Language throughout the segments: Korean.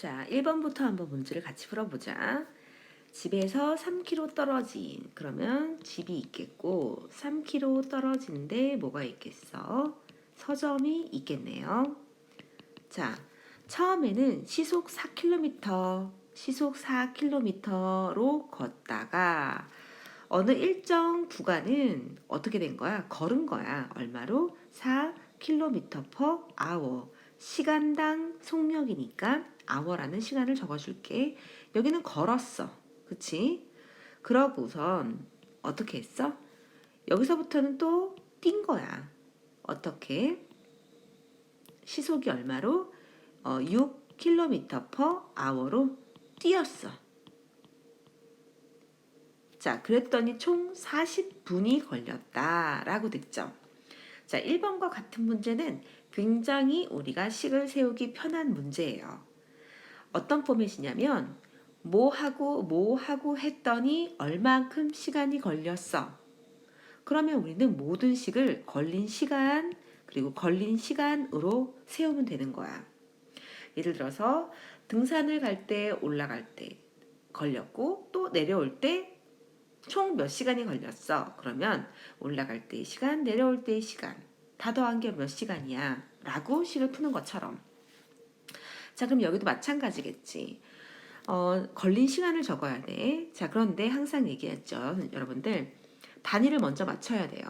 자, 1번부터 한번 문제를 같이 풀어보자. 집에서 3km 떨어진, 그러면 집이 있겠고 3km 떨어진데 뭐가 있겠어? 서점이 있겠네요. 자, 처음에는 시속 4km로 걷다가 어느 일정 구간은 어떻게 된 거야? 걸은 거야. 얼마로? 4km/h. 시간당 속력이니까 hour라는 시간을 적어줄게. 여기는 걸었어. 그치? 그러고선 어떻게 했어? 여기서부터는 또 뛴 거야. 어떻게? 시속이 얼마로? 6km/h로 뛰었어. 자, 그랬더니 총 40분이 걸렸다라고 됐죠. 자, 1번과 같은 문제는 굉장히 우리가 식을 세우기 편한 문제예요. 어떤 포맷이냐면 뭐 하고 했더니 얼만큼 시간이 걸렸어. 그러면 우리는 모든 식을 걸린 시간 그리고 걸린 시간으로 세우면 되는 거야. 예를 들어서 등산을 갈 때 올라갈 때 걸렸고 또 내려올 때 총 몇 시간이 걸렸어. 그러면 올라갈 때의 시간, 내려올 때의 시간 다 더한 게 몇 시간이야 라고 식을 푸는 것처럼. 자, 그럼 여기도 마찬가지겠지. 걸린 시간을 적어야 돼. 자, 그런데 항상 얘기했죠. 여러분들 단위를 먼저 맞춰야 돼요.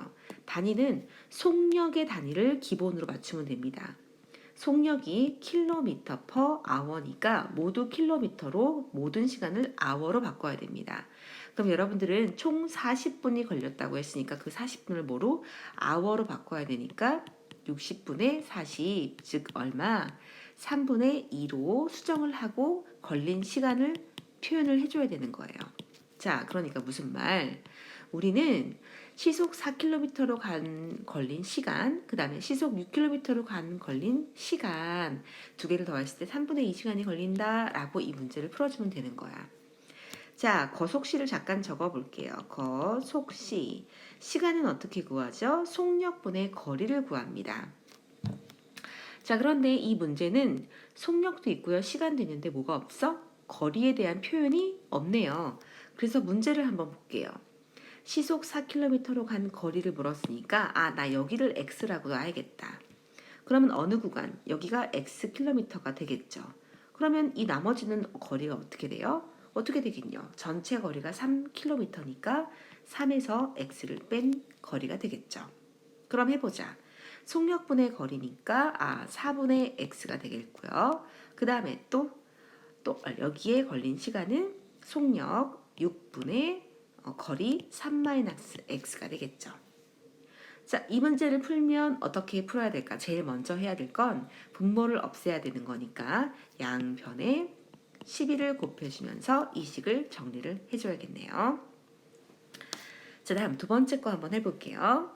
단위는 속력의 단위를 기본으로 맞추면 됩니다. 속력이 km/h니까 모두 킬로미터로 모든 시간을 hour로 바꿔야 됩니다. 그럼 여러분들은 총 40분이 걸렸다고 했으니까 그 40분을 뭐로? hour로 바꿔야 되니까 60분의 40, 즉 얼마? 3분의 2로 수정을 하고 걸린 시간을 표현을 해줘야 되는 거예요. 자, 그러니까 무슨 말? 우리는 시속 4km로 걸린 시간, 그 다음에 시속 6km로 걸린 시간 두 개를 더했을 때 3분의 2 시간이 걸린다라고 이 문제를 풀어주면 되는 거야. 자, 거속시를 잠깐 적어볼게요. 거속시. 시간은 어떻게 구하죠? 속력분의 거리를 구합니다. 자, 그런데 이 문제는 속력도 있고요. 시간도 있는데 뭐가 없어? 거리에 대한 표현이 없네요. 그래서 문제를 한번 볼게요. 시속 4km로 간 거리를 물었으니까 나 여기를 x라고 놔야겠다. 그러면 어느 구간? 여기가 xkm가 되겠죠. 그러면 이 나머지는 거리가 어떻게 돼요? 어떻게 되겠냐? 전체 거리가 3km니까 3에서 x를 뺀 거리가 되겠죠. 그럼 해보자. 속력분의 거리니까 4분의 x가 되겠고요. 그 다음에 또 여기에 걸린 시간은 속력 6분의 거리 3-x가 되겠죠. 자, 이 문제를 풀면 어떻게 풀어야 될까? 제일 먼저 해야 될 건 분모를 없애야 되는 거니까 양변에 12를 곱해주면서 이 식을 정리를 해줘야겠네요. 자, 다음 두 번째 거 한번 해볼게요.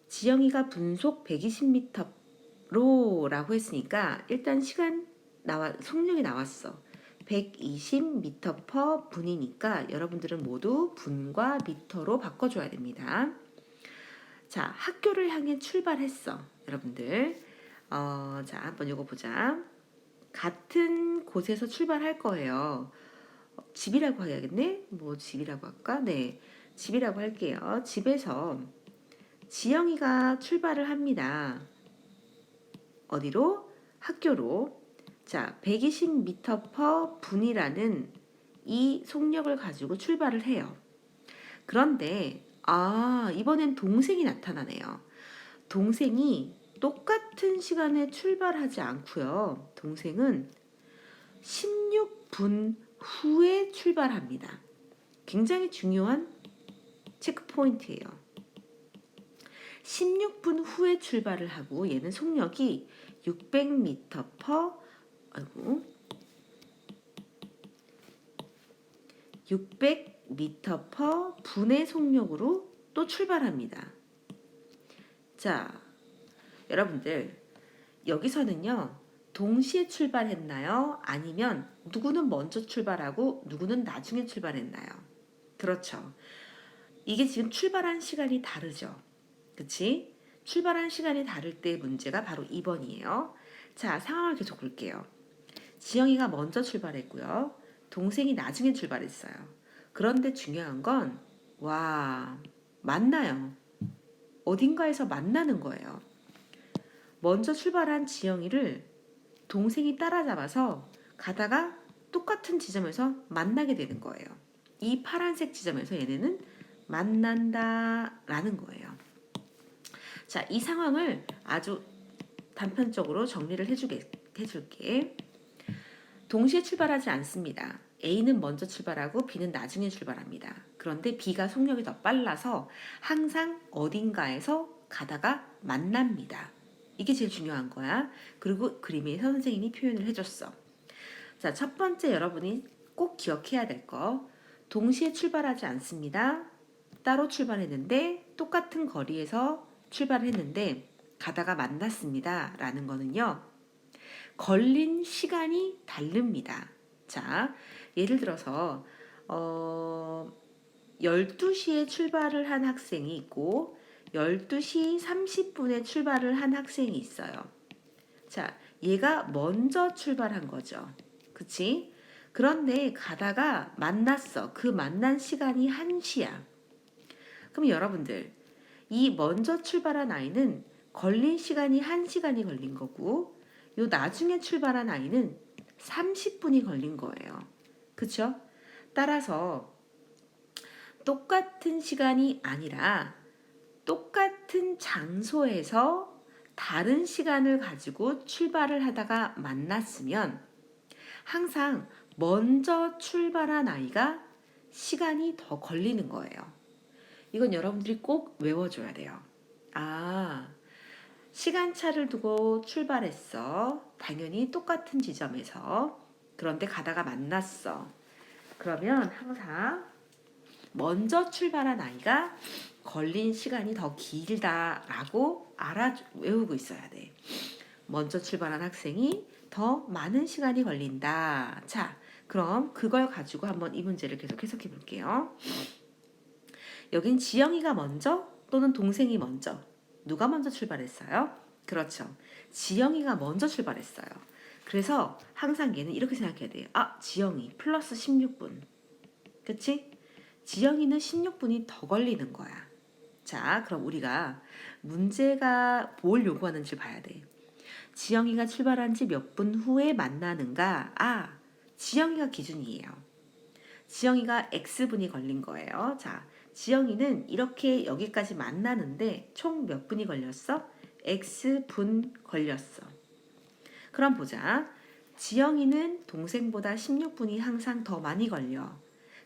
지영이가 분속 120m로 라고 했으니까 일단 속력이 나왔어. 120m/분이니까 여러분들은 모두 분과 미터로 바꿔줘야 됩니다. 자, 학교를 향해 출발했어. 여러분들. 자, 한번 이거 보자. 같은 곳에서 출발할 거예요. 집이라고 해야겠네? 뭐 집이라고 할까? 네, 집이라고 할게요. 집에서 지영이가 출발을 합니다. 어디로? 학교로. 자, 120m/분이라는 이 속력을 가지고 출발을 해요. 그런데 이번엔 동생이 나타나네요. 동생이 똑같은 시간에 출발하지 않고요. 동생은 16분 후에 출발합니다. 굉장히 중요한 체크 포인트예요. 16분 후에 출발을 하고 얘는 속력이 600m/분의 속력으로 또 출발합니다. 자, 여러분들 여기서는요. 동시에 출발했나요? 아니면 누구는 먼저 출발하고 누구는 나중에 출발했나요? 그렇죠. 이게 지금 출발한 시간이 다르죠. 그치? 출발한 시간이 다를 때 문제가 바로 2번이에요. 자, 상황을 계속 볼게요. 지영이가 먼저 출발했고요. 동생이 나중에 출발했어요. 그런데 중요한 건, 와, 만나요. 어딘가에서 만나는 거예요. 먼저 출발한 지영이를 동생이 따라잡아서 가다가 똑같은 지점에서 만나게 되는 거예요. 이 파란색 지점에서 얘네는 만난다라는 거예요. 자, 이 상황을 아주 단편적으로 정리를 해줄게. 동시에 출발하지 않습니다. A는 먼저 출발하고 B는 나중에 출발합니다. 그런데 B가 속력이 더 빨라서 항상 어딘가에서 가다가 만납니다. 이게 제일 중요한 거야. 그리고 그림에서 선생님이 표현을 해줬어. 자, 첫 번째 여러분이 꼭 기억해야 될 거. 동시에 출발하지 않습니다. 따로 출발했는데 똑같은 거리에서 출발했는데 가다가 만났습니다. 라는 거는요. 걸린 시간이 다릅니다. 자, 예를 들어서 12시에 출발을 한 학생이 있고 12시 30분에 출발을 한 학생이 있어요. 자, 얘가 먼저 출발한 거죠. 그치? 그런데 가다가 만났어. 그 만난 시간이 1시야. 그럼 여러분들, 이 먼저 출발한 아이는 걸린 시간이 1시간이 걸린 거고 요 나중에 출발한 아이는 30분이 걸린 거예요. 그쵸? 따라서 똑같은 시간이 아니라 똑같은 장소에서 다른 시간을 가지고 출발을 하다가 만났으면 항상 먼저 출발한 아이가 시간이 더 걸리는 거예요. 이건 여러분들이 꼭 외워줘야 돼요. 아, 시간차를 두고 출발했어. 당연히 똑같은 지점에서. 그런데 가다가 만났어. 그러면 항상 먼저 출발한 아이가 걸린 시간이 더 길다라고 외우고 있어야 돼. 먼저 출발한 학생이 더 많은 시간이 걸린다. 자, 그럼 그걸 가지고 한번 이 문제를 계속 해석해 볼게요. 여긴 지영이가 먼저 또는 동생이 먼저. 누가 먼저 출발했어요? 그렇죠. 지영이가 먼저 출발했어요. 그래서 항상 얘는 이렇게 생각해야 돼요. 아, 지영이 플러스 16분. 그치? 지영이는 16분이 더 걸리는 거야. 자, 그럼 우리가 문제가 뭘 요구하는지 봐야 돼. 지영이가 출발한 지 몇 분 후에 만나는가? 아, 지영이가 기준이에요. 지영이가 X분이 걸린 거예요. 자, 지영이는 이렇게 여기까지 만나는데 총 몇 분이 걸렸어? X분 걸렸어. 그럼 보자. 지영이는 동생보다 16분이 항상 더 많이 걸려.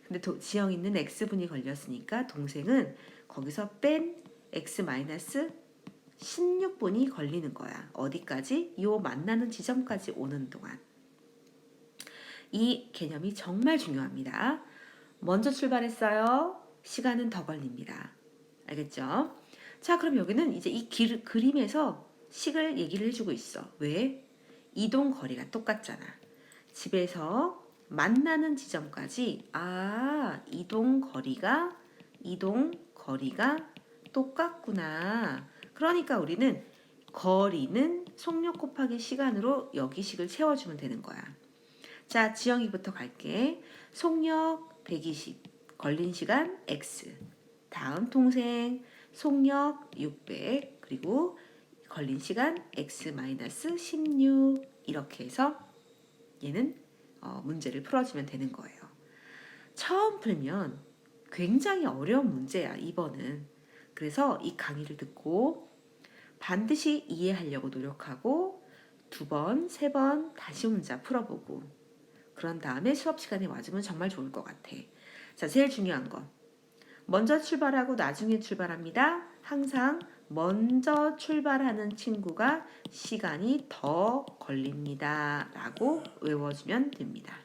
근데 지영이는 X분이 걸렸으니까 동생은 거기서 뺀 X-16분이 걸리는 거야. 어디까지? 요 만나는 지점까지 오는 동안. 이 개념이 정말 중요합니다. 먼저 출발했어요. 시간은 더 걸립니다. 알겠죠? 자, 그럼 여기는 이제 이 그림에서 식을 얘기를 해주고 있어. 왜? 이동 거리가 똑같잖아. 집에서 만나는 지점까지 이동 거리가 똑같구나. 그러니까 우리는 거리는 속력 곱하기 시간으로 여기 식을 채워주면 되는 거야. 자, 지영이부터 갈게. 속력 120, 걸린 시간 X. 다음 동생 속력 600, 그리고 걸린 시간 X-16. 이렇게 해서 얘는 문제를 풀어주면 되는 거예요. 처음 풀면 굉장히 어려운 문제야, 2번은. 그래서 이 강의를 듣고 반드시 이해하려고 노력하고 2번, 3번 다시 혼자 풀어보고 그런 다음에 수업 시간에 와주면 정말 좋을 것 같아. 자, 제일 중요한 거. 먼저 출발하고 나중에 출발합니다. 항상 먼저 출발하는 친구가 시간이 더 걸립니다. 라고 외워주면 됩니다.